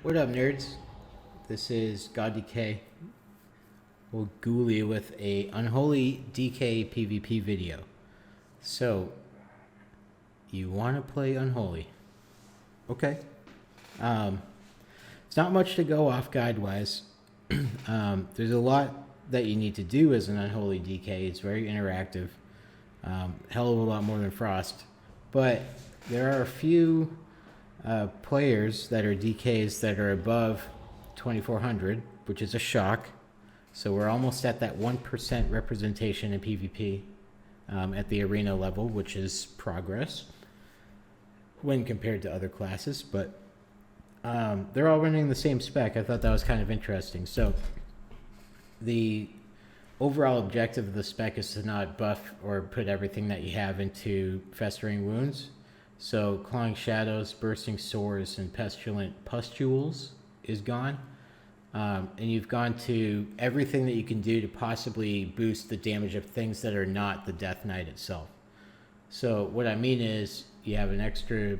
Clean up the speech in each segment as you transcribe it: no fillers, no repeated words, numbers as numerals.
What up, nerds? This is God DK. We'll ghoul you with a Unholy DK PVP video. So, you want to play Unholy? Okay. It's not much to go off guide-wise. There's a lot that you need to do as an Unholy DK. It's very interactive. Hell of a lot more than Frost. But there are a few players that are DKs that are above 2400, which is a shock. So we're almost at that 1% representation in PvP at the arena level, which is progress when compared to other classes. But they're all running the same spec. I thought that was kind of interesting. So the overall objective of the spec is to not buff or put everything that you have into festering wounds. So clawing shadows, bursting sores, and pestilent pustules is gone. And you've gone to everything that you can do to possibly boost the damage of things that are not the Death Knight itself. So what I mean is you have an extra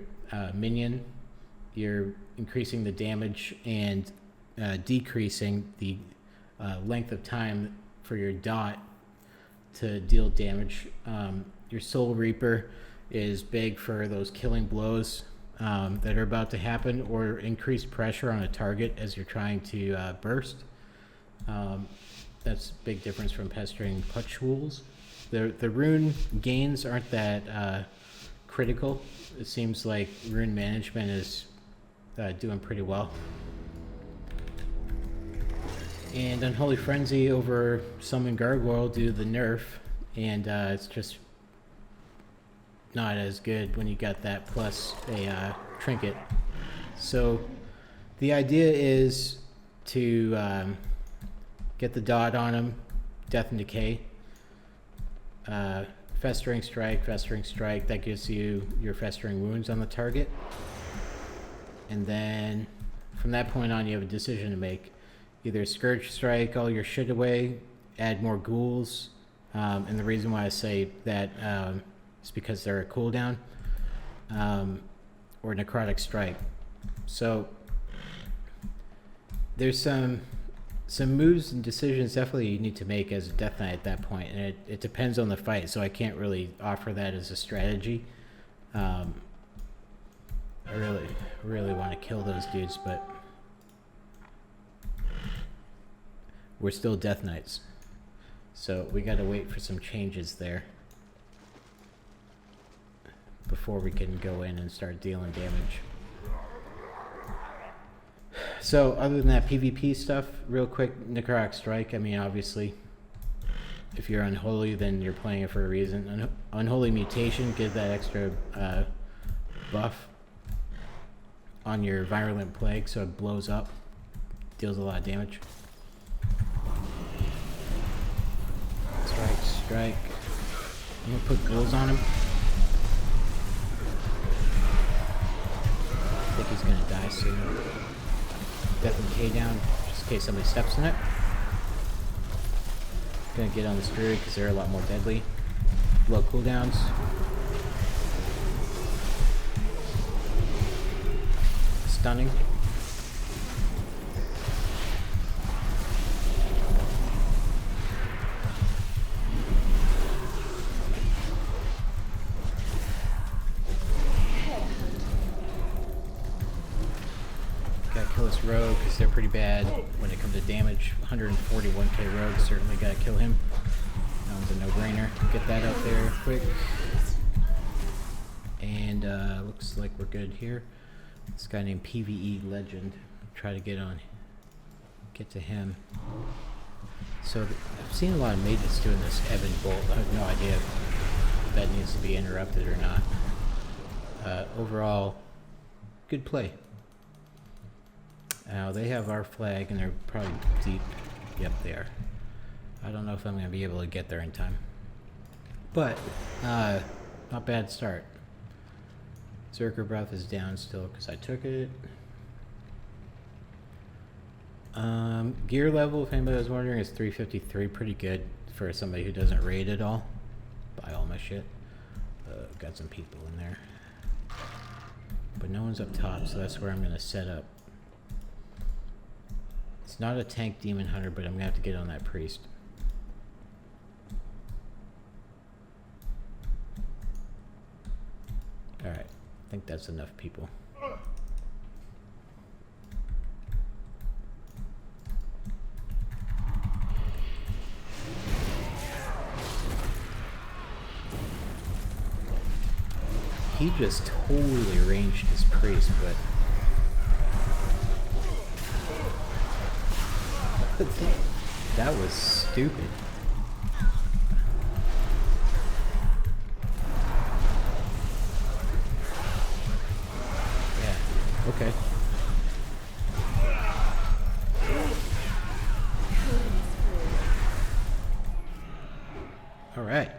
minion, you're increasing the damage and decreasing the length of time for your dot to deal damage. Your Soul Reaper is big for those killing blows that are about to happen, or increased pressure on a target as you're trying to burst. That's a big difference from pestering pustules. The rune gains aren't that critical. It seems like rune management is doing pretty well. And Unholy Frenzy over Summon Gargoyle due to the nerf, and it's just not as good when you got that plus a trinket. So the idea is to get the dot on him, Death and Decay, Festering Strike, that gives you your Festering Wounds on the target. And then from that point on you have a decision to make. Either Scourge Strike all your shit away, add more ghouls, and the reason why I say that is because they're a cooldown, or Necrotic Strike. So there's some moves and decisions definitely you need to make as a Death Knight at that point, and it depends on the fight, so I can't really offer that as a strategy. I really want to kill those dudes, but we're still Death Knights, so we gotta wait for some changes there before we can go in and start dealing damage. So other than that PvP stuff, real quick, Necrotic Strike, I mean, obviously if you're Unholy, then you're playing it for a reason. Unholy Mutation, give that extra buff on your Virulent Plague so it blows up, deals a lot of damage. Strike. I'm gonna put ghouls on him. I think he's gonna die soon. Death and K down, just in case somebody steps in it. Gonna get on this druid because they're a lot more deadly. Low cooldowns. Stunning. Kill this rogue because they're pretty bad when it comes to damage. 141k rogue, certainly gotta kill him. That one's a no-brainer. Get that out there quick. And looks like we're good here. This guy named PvE Legend. Try to get to him. So I've seen a lot of mages doing this Evan Bolt. I have no idea if that needs to be interrupted or not. Overall, good play. Now they have our flag and they're probably deep. Yep, they are. I don't know if I'm going to be able to get there in time. But, not bad start. Zerker Breath is down still because I took it. Gear level, if anybody was wondering, is 353. Pretty good for somebody who doesn't raid at all. Buy all my shit. Got some people in there. But no one's up top, so that's where I'm going to set up. He's not a tank demon hunter, but I'm gonna have to get on that priest. Alright, I think that's enough people. He just totally ranged his priest, but that was stupid. Yeah, okay. All right.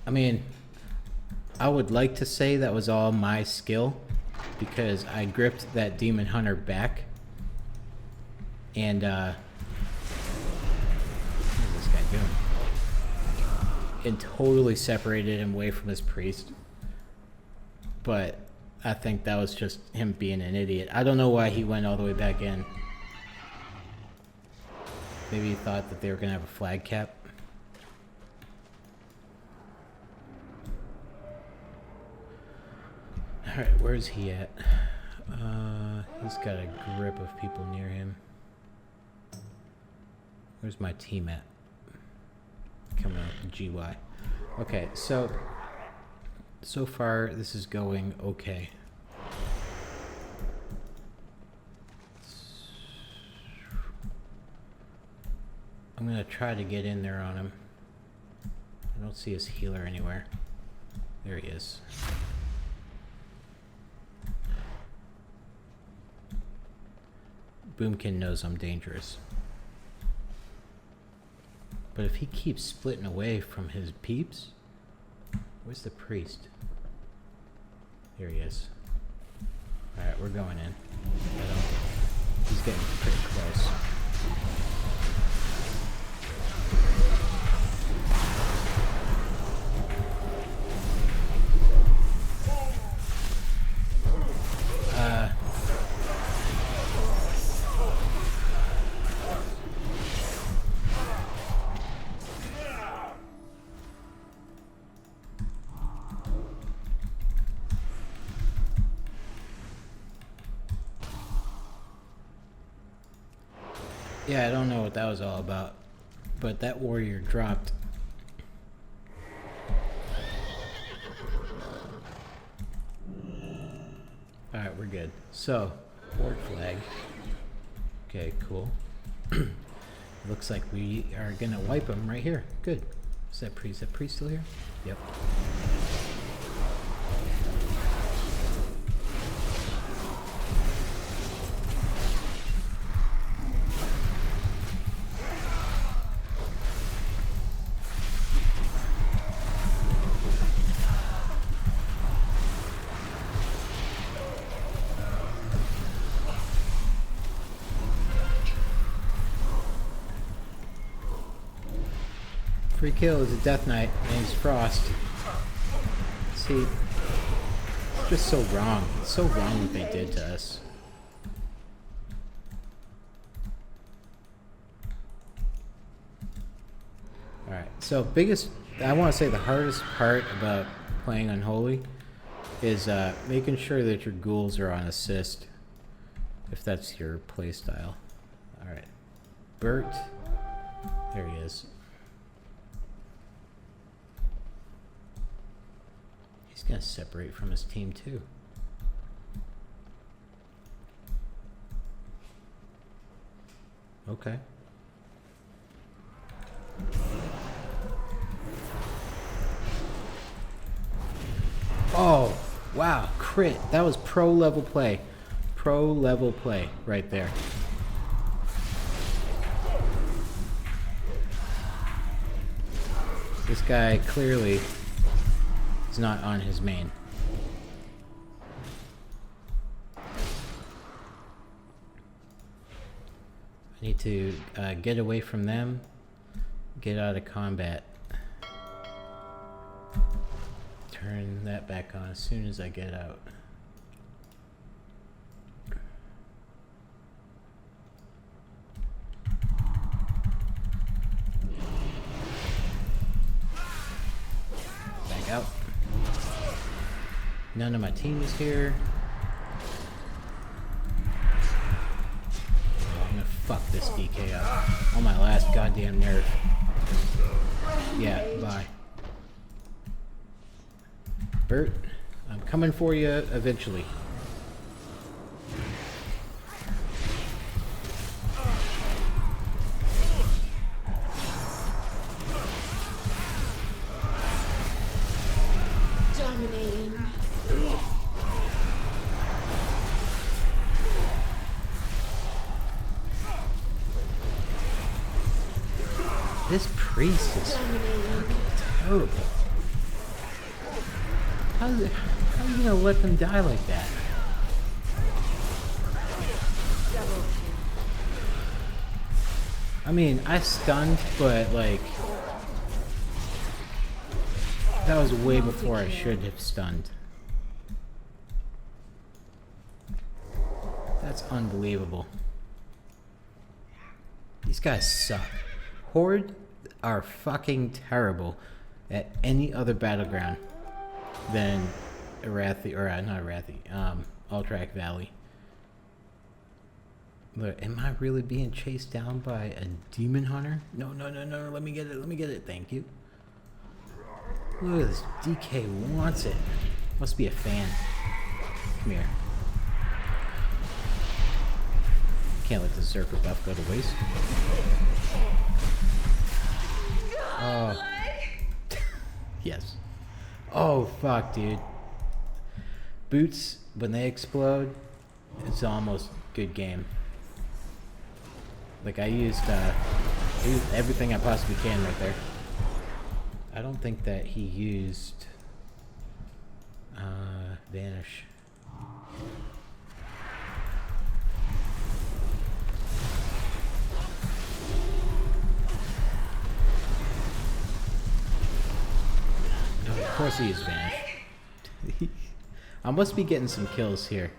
I mean, I would like to say that was all my skill because I gripped that demon hunter back and what is this guy doing? And totally separated him away from his priest. But I think that was just him being an idiot. I don't know why he went all the way back in. Maybe he thought that they were gonna have a flag cap. Alright, where's he at? He's got a grip of people near him. Where's my team at? Coming up with GY. Okay, so far this is going okay. I'm gonna try to get in there on him. I don't see his healer anywhere. There he is. Boomkin knows I'm dangerous. But if he keeps splitting away from his peeps, where's the priest? Here he is. Alright, we're going in. He's getting pretty close. Yeah, I don't know what that was all about, but that warrior dropped. Alright, we're good. So, port flag. Okay, cool. Looks like we are gonna wipe him right here. Good. Is that priest still here? Yep. Free kill is a Death Knight, and he's Frost. See, it's just so wrong. It's so wrong what they did to us. Alright, so I want to say the hardest part about playing Unholy is making sure that your ghouls are on assist, if that's your playstyle. Alright, Bert, there he is. He's gonna separate from his team too. Okay. Oh, wow, crit. That was pro level play. Pro level play right there. This guy clearly is not on his main. I need to get away from them, get out of combat. Turn that back on as soon as I get out. None of my team is here. Oh, I'm gonna fuck this DK up on my last goddamn nerf. Yeah, bye. Bert, I'm coming for you eventually. Dominating. This priest is terrible. How are you gonna let them die like that? I mean, I stunned, but like that was way before I should have stunned. That's unbelievable. These guys suck. Horde are fucking terrible at any other battleground than Arathi, or not Arathi, Alterac Valley. Look, am I really being chased down by a demon hunter? No, no, no, no, let me get it, thank you. Look at this, DK wants it. Must be a fan. Come here. Can't let the Zerker buff go to waste. Oh. Yes. Oh, fuck, dude. Boots, when they explode, it's almost good game. Like, I used everything I possibly can right there. I don't think that he used Vanish. Of course he used Vanish. I must be getting some kills here.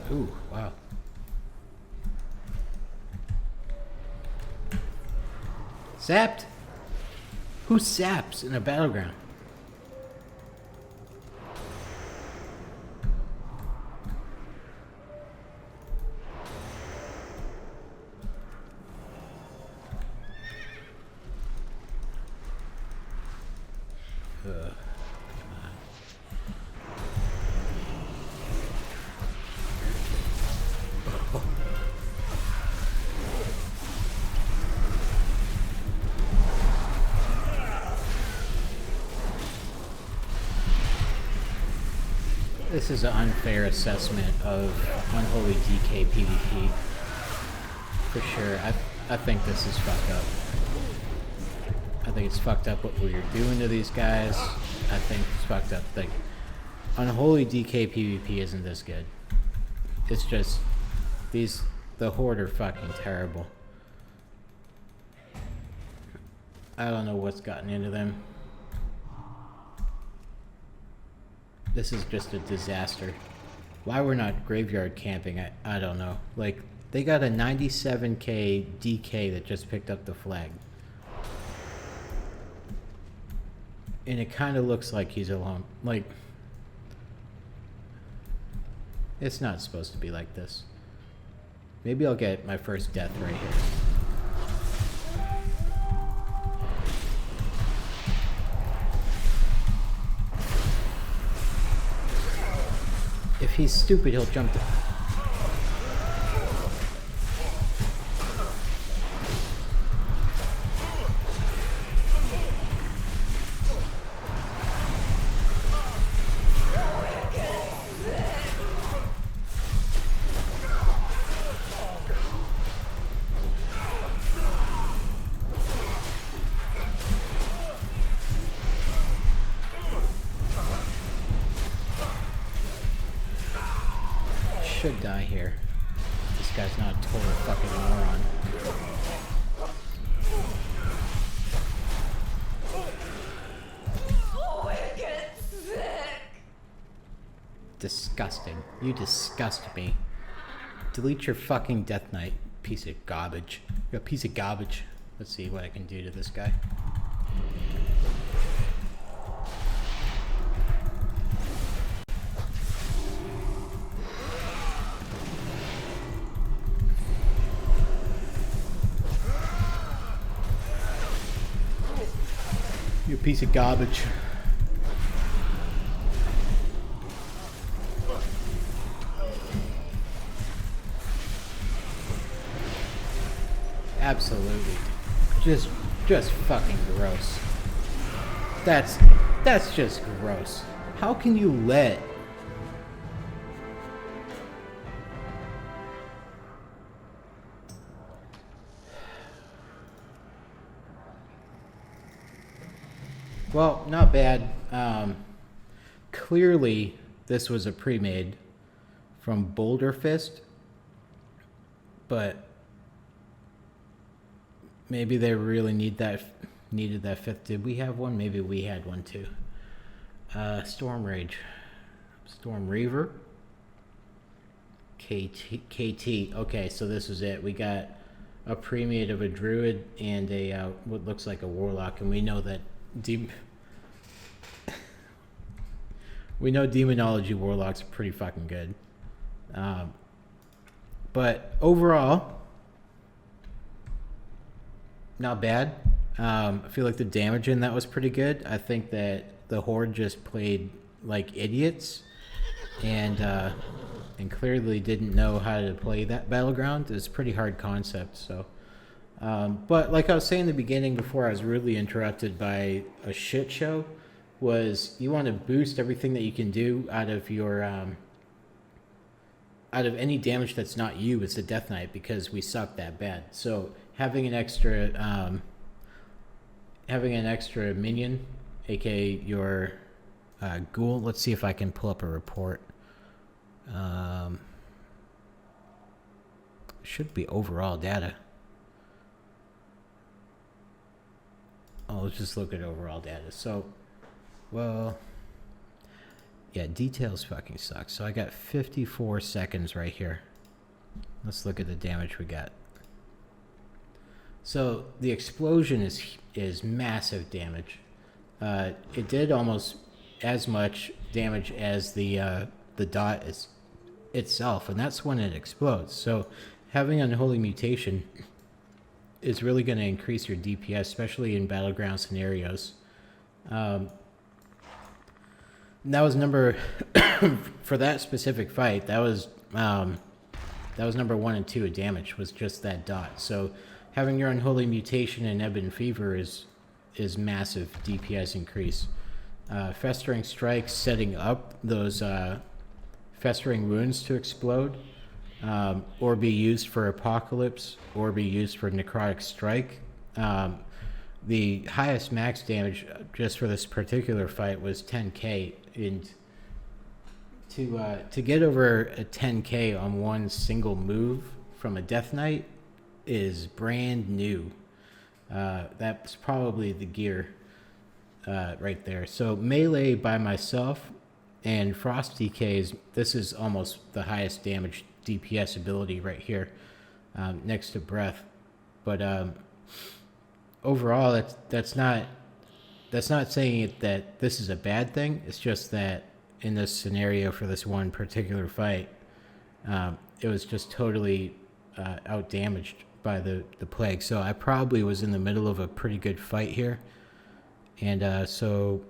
Ooh, wow. Sapped? Who saps in a battleground? This is an unfair assessment of Unholy DK PVP. For sure. I think this is fucked up. I think it's fucked up what we're doing to these guys. I think it's fucked up. Like, Unholy DK PVP isn't this good. It's just, the Horde are fucking terrible. I don't know what's gotten into them. This is just a disaster. Why we're not graveyard camping, I don't know. Like, they got a 97k DK that just picked up the flag. And it kind of looks like he's alone. Like, it's not supposed to be like this. Maybe I'll get my first death right here. If he's stupid, he'll jump to... should die here. This guy's not a total fucking moron. Oh, it gets sick. Disgusting. You disgust me. Delete your fucking Death Knight, piece of garbage. You're a piece of garbage. Let's see what I can do to this guy. You piece of garbage. Absolutely. Just fucking gross. That's just gross. How can you let Well, not bad. Clearly, this was a pre-made from Boulder Fist, but maybe they really needed that fifth. Did we have one? Maybe we had one too. Storm Rage, Storm Reaver, KT. Okay, so this is it. We got a pre-made of a druid and a what looks like a warlock, and we know that we know demonology warlocks are pretty fucking good. But overall, not bad. I feel like the damage in that was pretty good. I think that the Horde just played like idiots and clearly didn't know how to play that battleground. It's a pretty hard concept, so. But like I was saying in the beginning before I was rudely interrupted by a shit show, was you want to boost everything that you can do out of your out of any damage that's not you as a Death Knight, because we suck that bad. So having an extra minion, aka your ghoul. Let's see if I can pull up a report. Should be overall data. Oh, let's just look at overall data. So, well, yeah, details fucking suck. So I got 54 seconds right here. Let's look at the damage we got. So the explosion is massive damage. It did almost as much damage as the dot itself, and that's when it explodes. So having Unholy Mutation is really going to increase your DPS, especially in battleground scenarios. That was number for that specific fight. That was number 1 and 2 of damage, was just that dot. So having your Unholy Mutation and Ebon Fever is massive DPS increase. Festering Strikes, setting up those Festering Wounds to explode, or be used for Apocalypse, or be used for Necrotic Strike. The highest max damage just for this particular fight was 10k, and to get over a 10k on one single move from a Death Knight is brand new. That's probably the gear right there. So melee by myself and Frost DKs, this is almost the highest damage DPS ability right here, next to Breath. But overall, that's not saying that this is a bad thing. It's just that in this scenario for this one particular fight, it was just totally out damaged by the plague. So I probably was in the middle of a pretty good fight here, and so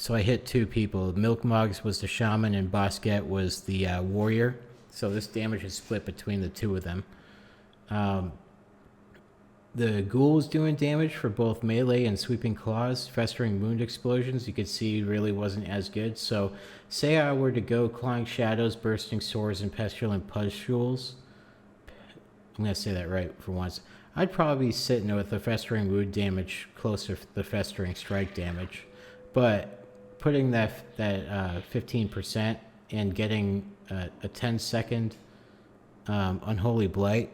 I hit two people. Milk Mugs was the shaman and Bosquet was the warrior. So this damage is split between the two of them. The ghoul was doing damage for both melee and sweeping claws. Festering wound explosions, you could see, really wasn't as good. So say I were to go clawing shadows, bursting swords, and pestilent pustules. I'm going to say that right for once. I'd probably be sitting with the festering wound damage closer to the festering strike damage. But putting that 15% and getting a 10-second Unholy Blight,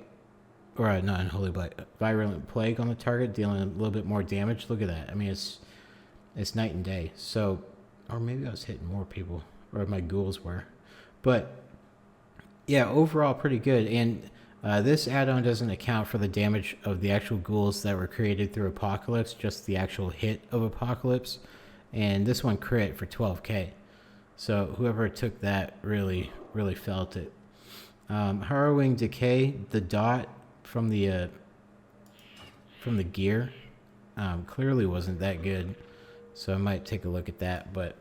or not Unholy Blight, Virulent Plague on the target, dealing a little bit more damage. Look at that. I mean, it's night and day. So, or maybe I was hitting more people, or my ghouls were. But, yeah, overall pretty good. And this add-on doesn't account for the damage of the actual ghouls that were created through Apocalypse, just the actual hit of Apocalypse. And this one crit for 12k. So whoever took that really felt it. Harrowing Decay, the dot from the gear clearly wasn't that good. So I might take a look at that. But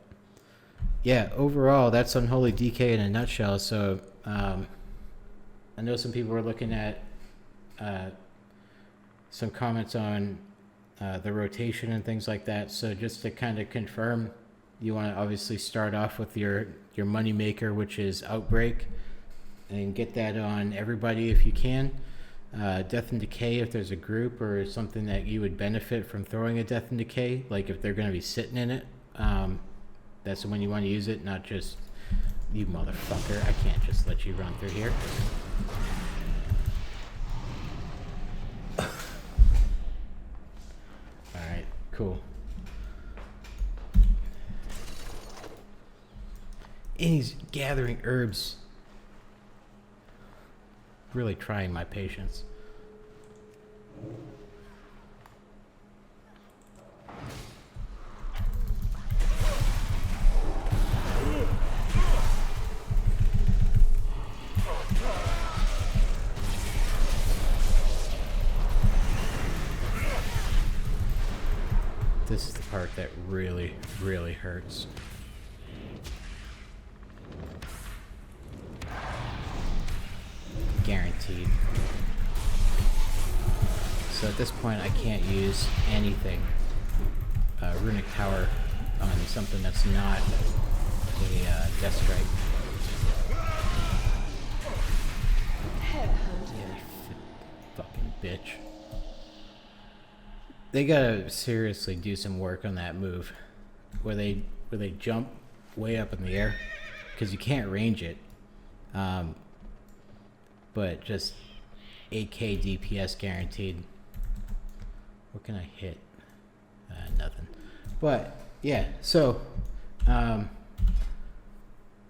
yeah, overall, that's Unholy DK in a nutshell. So I know some people were looking at some comments on the rotation and things like that. So just to kind of confirm, you want to obviously start off with your money maker, which is Outbreak, and get that on everybody if you can. Death and Decay, if there's a group or something that you would benefit from throwing a Death and Decay, like if they're going to be sitting in it, that's when you want to use it, not just you motherfucker. I can't just let you run through here. Alright, cool. And he's gathering herbs. Really trying my patience. This is the part that really hurts. Guaranteed. So at this point I can't use anything runic power on something that's not a death strike. Yeah, fucking bitch. They gotta seriously do some work on that move where they jump way up in the air, because you can't range it. But just 8k DPS guaranteed. What can I hit? Nothing. But yeah, so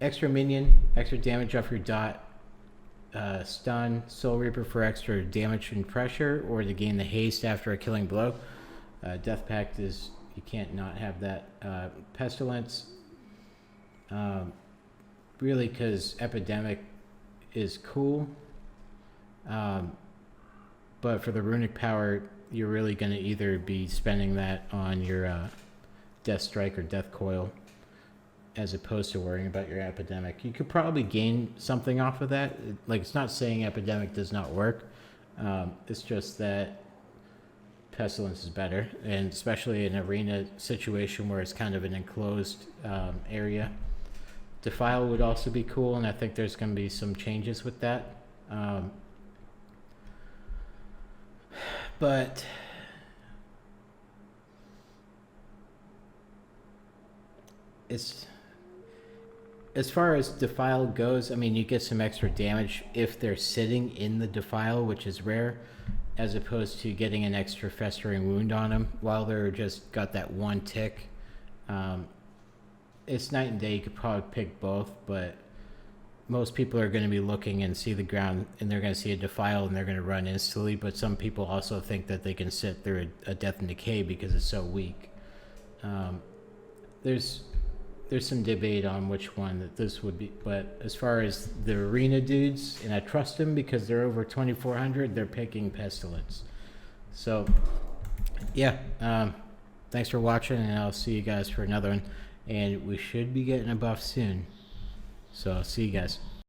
extra minion, extra damage off your dot, stun, Soul Reaper for extra damage and pressure, or to gain the haste after a killing blow. Death Pact is, you can't not have that. Pestilence, really, because Epidemic is cool. But for the runic power, you're really going to either be spending that on your Death Strike or Death Coil, as opposed to worrying about your Epidemic. You could probably gain something off of that. Like, it's not saying Epidemic does not work. It's just that Pestilence is better, and especially in an arena situation where it's kind of an enclosed area. Defile would also be cool, and I think there's going to be some changes with that. But it's, as far as Defile goes, I mean, you get some extra damage if they're sitting in the Defile, which is rare, as opposed to getting an extra Festering Wound on them while they're just got that one tick. It's night and day. You could probably pick both, but most people are going to be looking and see the ground, and they're going to see a Defile, and they're going to run instantly. But some people also think that they can sit through a Death and Decay because it's so weak. There's some debate on which one that this would be, but as far as the arena dudes, and I trust them because they're over 2,400, they're picking Pestilence. So, yeah, thanks for watching, and I'll see you guys for another one. And we should be getting a buff soon. So, see you guys.